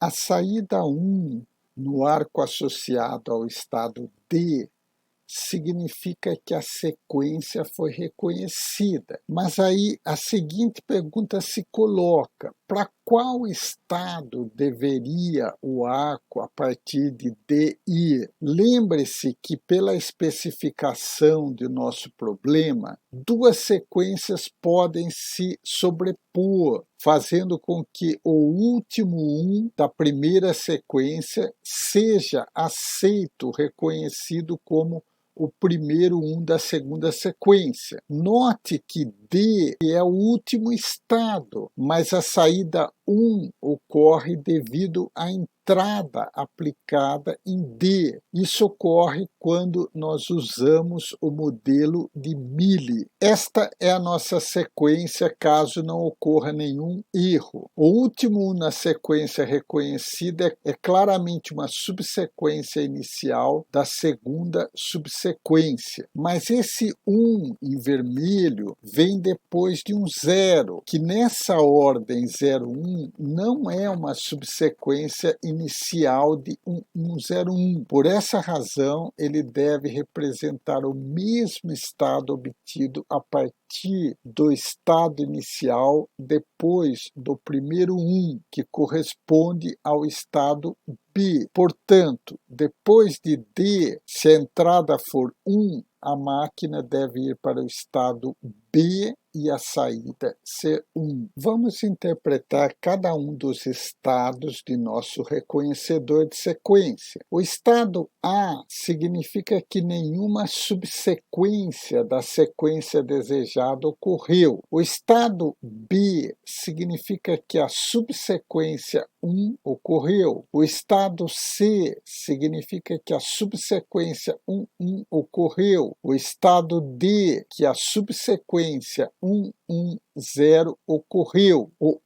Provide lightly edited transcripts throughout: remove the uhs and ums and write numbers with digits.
A saída 1 no arco associado ao estado D significa que a sequência foi reconhecida. Mas aí a seguinte pergunta se coloca: para qual estado deveria o arco a partir de D ir? Lembre-se que, pela especificação de nosso problema, duas sequências podem se sobrepor, fazendo com que o último da primeira sequência seja aceito, reconhecido como o primeiro da segunda sequência. Note que D é o último estado, mas a saída 1 ocorre devido à entrada aplicada em D. Isso ocorre quando nós usamos o modelo de Mealy. Esta é a nossa sequência caso não ocorra nenhum erro. O último na sequência reconhecida é claramente uma subsequência inicial da segunda subsequência, mas esse 1 em vermelho vem depois de um 0, que nessa ordem 01 não é uma subsequência inicial de 101. Por essa razão, ele deve representar o mesmo estado obtido a partir do estado inicial depois do primeiro 1, que corresponde ao estado B. Portanto, depois de D, se a entrada for 1, a máquina deve ir para o estado B e a saída ser 1. Vamos interpretar cada um dos estados de nosso reconhecedor de sequência. O estado A significa que nenhuma subsequência da sequência desejada ocorreu. O estado B significa que a subsequência 1 ocorreu. O estado C significa que a subsequência 1 ocorreu. O estado D, que a subsequência 0 ocorreu. O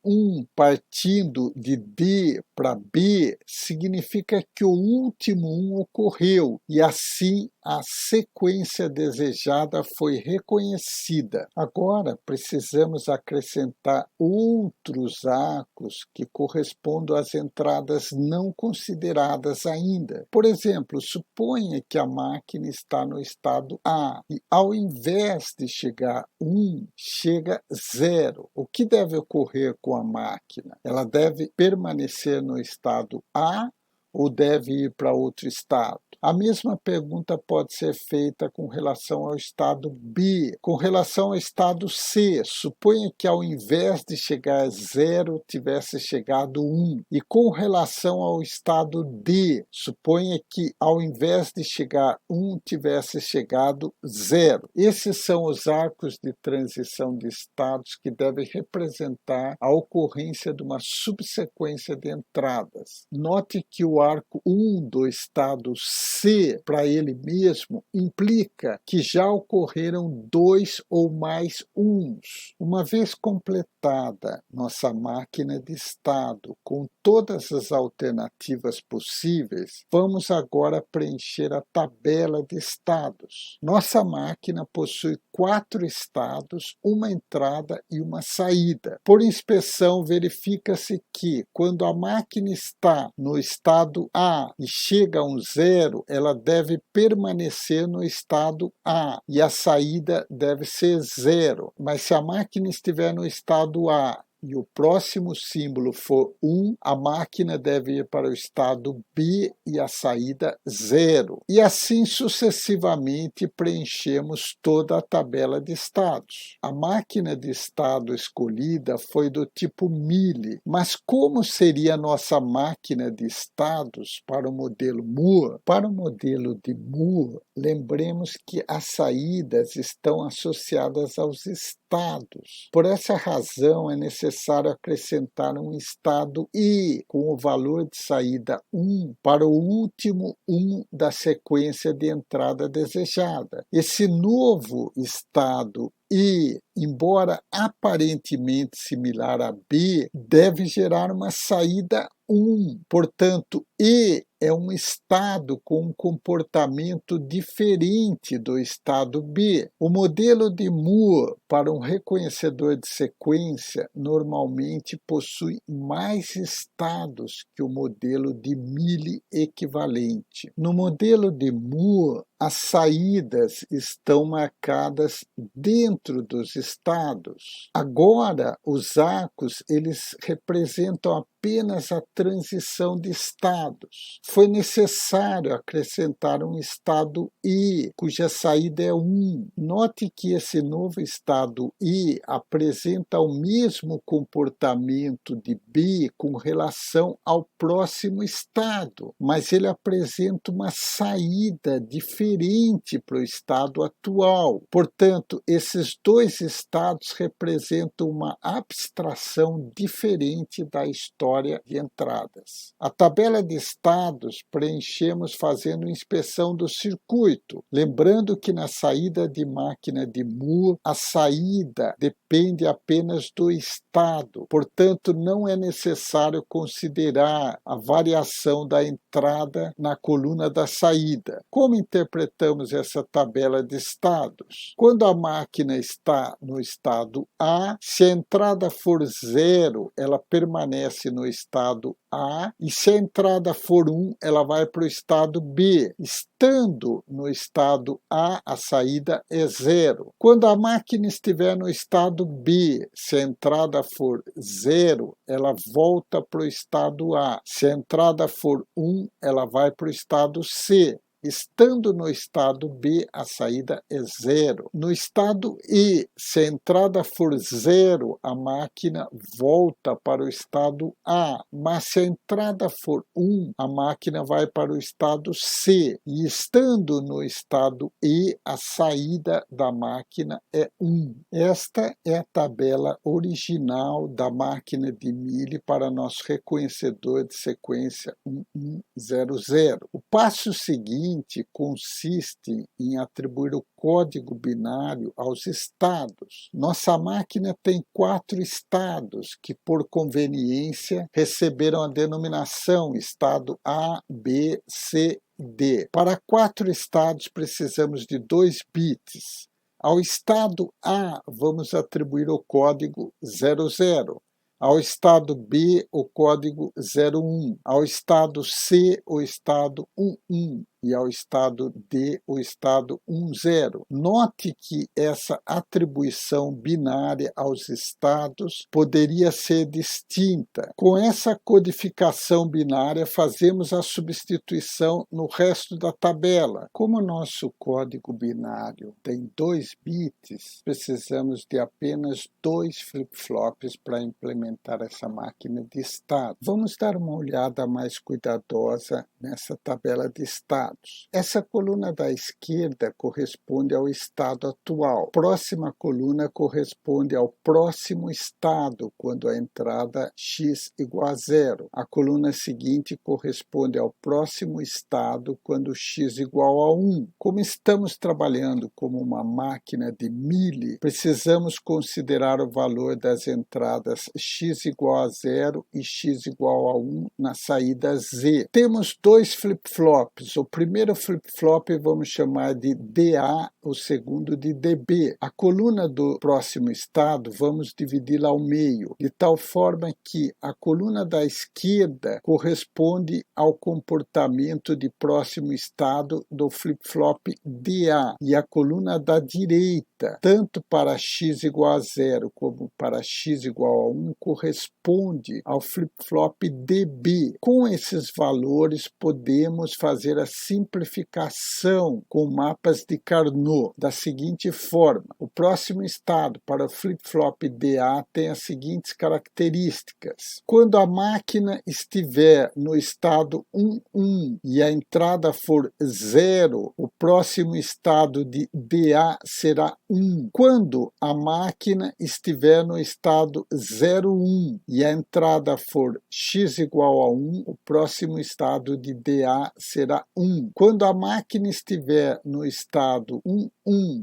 1 partindo de D para B significa que o último 1 ocorreu e assim a sequência desejada foi reconhecida. Agora precisamos acrescentar outros arcos que correspondam às entradas não consideradas ainda. Por exemplo, suponha que a máquina está no estado A e, ao invés de chegar 1, chega 0. O que deve ocorrer com a máquina? Ela deve permanecer no estado A ou deve ir para outro estado? A mesma pergunta pode ser feita com relação ao estado B. Com relação ao estado C, suponha que ao invés de chegar a 0, tivesse chegado 1. E com relação ao estado D, suponha que ao invés de chegar 1, tivesse chegado 0. Esses são os arcos de transição de estados que devem representar a ocorrência de uma subsequência de entradas. Note que o arco 1 do estado C, para ele mesmo, implica que já ocorreram 2 ou mais 1s. Uma vez completada nossa máquina de estado com todas as alternativas possíveis, vamos agora preencher a tabela de estados. Nossa máquina possui 4 estados, uma entrada e uma saída. Por inspeção, verifica-se que, quando a máquina está no estado A e chega a um 0, ela deve permanecer no estado A e a saída deve ser 0. Mas se a máquina estiver no estado A e o próximo símbolo for 1, a máquina deve ir para o estado B e a saída 0. E assim sucessivamente preenchemos toda a tabela de estados. A máquina de estado escolhida foi do tipo Mealy, mas como seria a nossa máquina de estados para o modelo Moore? Para o modelo de Moore, lembremos que as saídas estão associadas aos estados. Por essa razão, é necessário acrescentar um estado I com o valor de saída 1 para o último 1 da sequência de entrada desejada. Esse novo estado I, embora aparentemente similar a B, deve gerar uma saída 1. Portanto, E é um estado com um comportamento diferente do estado B. O modelo de Moore para um reconhecedor de sequência normalmente possui mais estados que o modelo de Mealy equivalente. No modelo de Moore, as saídas estão marcadas dentro dos estados. Agora, os arcos, eles representam apenas a transição de estados. Foi necessário acrescentar um estado E, cuja saída é 1. Note que esse novo estado E apresenta o mesmo comportamento de B com relação ao próximo estado, mas ele apresenta uma saída diferente para o estado atual. Portanto, esses dois estados representam uma abstração diferente da história de entradas. A tabela de estados preenchemos fazendo inspeção do circuito, lembrando que na saída de máquina de Moore, a saída depende apenas do estado, portanto, não é necessário considerar a variação da entrada na coluna da saída. Como interpretamos essa tabela de estados? Quando a máquina está no estado A, se a entrada for 0, ela permanece no estado A, e se a entrada for 1, ela vai para o estado B. Estando no estado A, a saída é 0. Quando a máquina estiver no estado B, se a entrada for 0, ela volta para o estado A. Se a entrada for 1, ela vai para o estado C. Estando no estado B, a saída é 0. No estado E, se a entrada for 0, a máquina volta para o estado A. Mas se a entrada for 1, a máquina vai para o estado C. E estando no estado E, a saída da máquina é 1. Esta é a tabela original da máquina de Mealy para nosso reconhecedor de sequência 1100. O passo seguinte consiste em atribuir o código binário aos estados. Nossa máquina tem 4 estados que, por conveniência, receberam a denominação estado A, B, C e D. Para 4 estados, precisamos de 2 bits. Ao estado A, vamos atribuir o código 00. Ao estado B, o código 01. Ao estado C, o estado 11. E ao estado D, o estado 10. Note que essa atribuição binária aos estados poderia ser distinta. Com essa codificação binária, fazemos a substituição no resto da tabela. Como o nosso código binário tem 2 bits, precisamos de apenas 2 flip-flops para implementar essa máquina de estado. Vamos dar uma olhada mais cuidadosa nessa tabela de estado. Essa coluna da esquerda corresponde ao estado atual. A próxima coluna corresponde ao próximo estado, quando a entrada x igual a 0. A coluna seguinte corresponde ao próximo estado, quando x igual a 1. Como estamos trabalhando como uma máquina de Mealy, precisamos considerar o valor das entradas x igual a 0 e x igual a 1 na saída Z. Temos 2 flip-flops. O primeiro flip-flop vamos chamar de DA, o segundo de DB. A coluna do próximo estado vamos dividi-la ao meio, de tal forma que a coluna da esquerda corresponde ao comportamento de próximo estado do flip-flop DA, e a coluna da direita, tanto para x igual a 0 como para x igual a 1, corresponde ao flip-flop DB. Com esses valores, podemos fazer a simplificação com mapas de Carnot da seguinte forma: o próximo estado para o flip-flop DA tem as seguintes características. Quando a máquina estiver no estado 11 e a entrada for 0, o próximo estado de DA será 1. Quando a máquina estiver no estado 01 e a entrada for x igual a 1, o próximo estado de DA será 1. Quando a máquina estiver no estado 11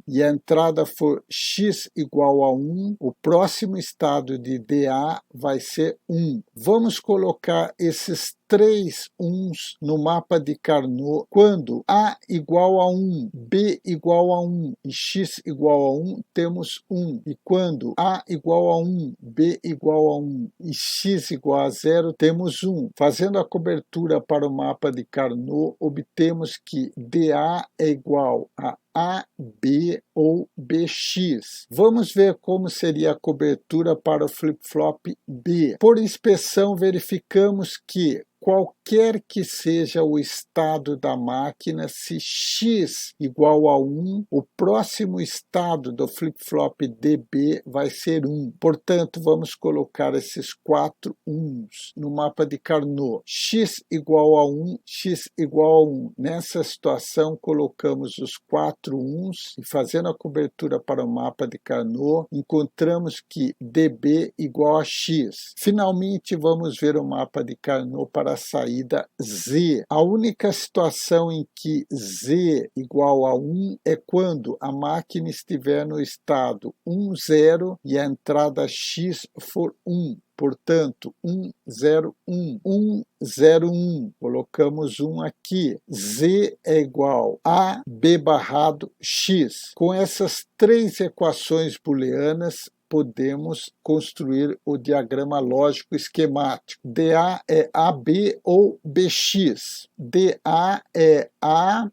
e a entrada for x igual a 1, o próximo estado de DA vai ser 1. Vamos colocar esses três uns no mapa de Carnot quando A igual a 1, B igual a 1 e X igual a 1, temos 1. E quando A igual a 1, B igual a 1 e X igual a 0, temos 1. Fazendo a cobertura para o mapa de Carnot, obtemos que DA é igual a AB ou BX. Vamos ver como seria a cobertura para o flip-flop B. Por inspeção, verificamos que qualquer que seja o estado da máquina, se x igual a 1, o próximo estado do flip-flop DB vai ser 1. Portanto, vamos colocar esses 4 1s no mapa de Carnot. X igual a 1, x igual a 1. Nessa situação, colocamos os 4 1s e fazendo a cobertura para o mapa de Carnot, encontramos que DB igual a x. Finalmente, vamos ver o mapa de Carnot para a saída Z. A única situação em que Z igual a 1 é quando a máquina estiver no estado 1, 0 e a entrada X for 1. Portanto, 1, 0, 1. 1, 0, 1. Colocamos 1 aqui. Z é igual a B barrado X. Com essas três equações booleanas, podemos construir o diagrama lógico esquemático. DA é AB ou BX. DA é A,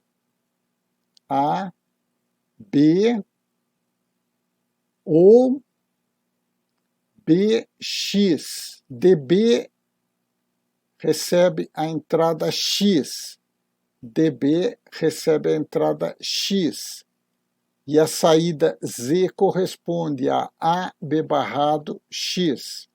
B ou BX. DB recebe a entrada X. DB recebe a entrada X. E a saída Z corresponde a AB barrado X.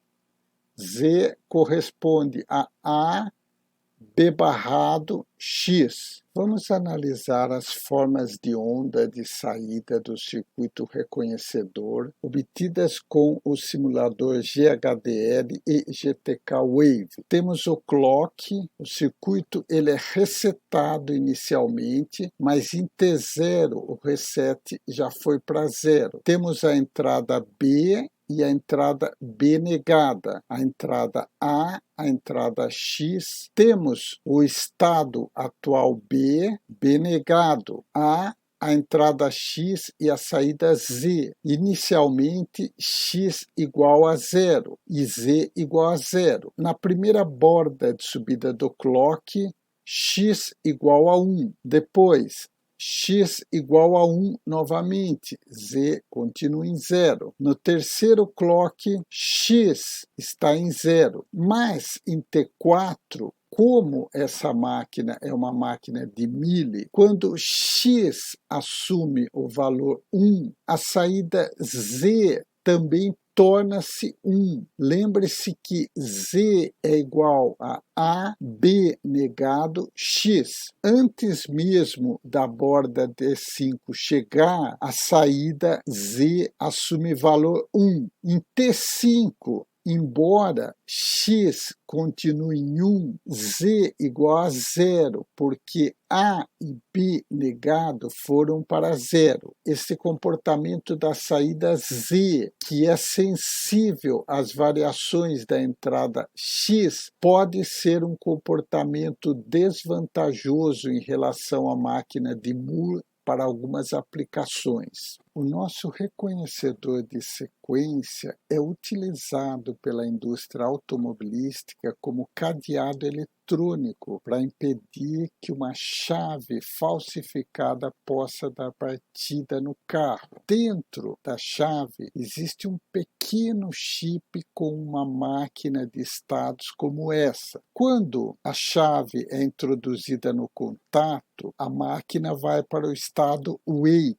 Z corresponde a AB barrado X. Vamos analisar as formas de onda de saída do circuito reconhecedor obtidas com o simulador GHDL e GTK Wave. Temos o clock, o circuito ele é resetado inicialmente, mas em T0 o reset já foi para 0. Temos a entrada B e a entrada B negada, a entrada A entrada X, temos o estado atual B negado, A entrada X e a saída Z. Inicialmente, X igual a 0 e Z igual a 0. Na primeira borda de subida do clock, X igual a 1. Depois, X igual a 1 novamente, Z continua em 0. No terceiro clock, X está em 0, mas em T4, como essa máquina é uma máquina de Mealy, quando X assume o valor 1, a saída Z também torna-se 1. Lembre-se que Z é igual a B negado X. Antes mesmo da borda D5 chegar, a saída Z assume valor 1. Em T5, embora X continue em 1, Z igual a 0, porque A e B negado foram para 0. Esse comportamento da saída Z, que é sensível às variações da entrada X, pode ser um comportamento desvantajoso em relação à máquina de Moore para algumas aplicações. O nosso reconhecedor de sequência é utilizado pela indústria automobilística como cadeado eletrônico para impedir que uma chave falsificada possa dar partida no carro. Dentro da chave existe um pequeno chip com uma máquina de estados como essa. Quando a chave é introduzida no contato, a máquina vai para o estado wait.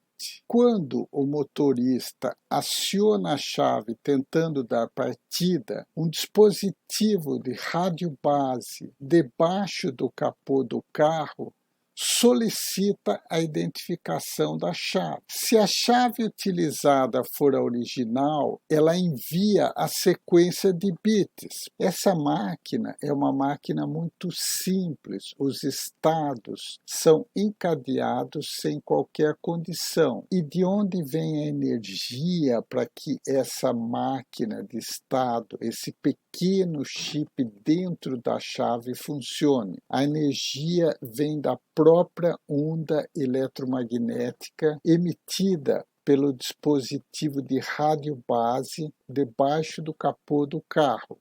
Quando o motorista aciona a chave tentando dar partida, um dispositivo de rádio base debaixo do capô do carro solicita a identificação da chave. Se a chave utilizada for a original, ela envia a sequência de bits. Essa máquina é uma máquina muito simples. Os estados são encadeados sem qualquer condição. E de onde vem a energia para que essa máquina de estado, esse pequeno chip dentro da chave funcione? A energia vem da própria onda eletromagnética emitida pelo dispositivo de rádio base debaixo do capô do carro.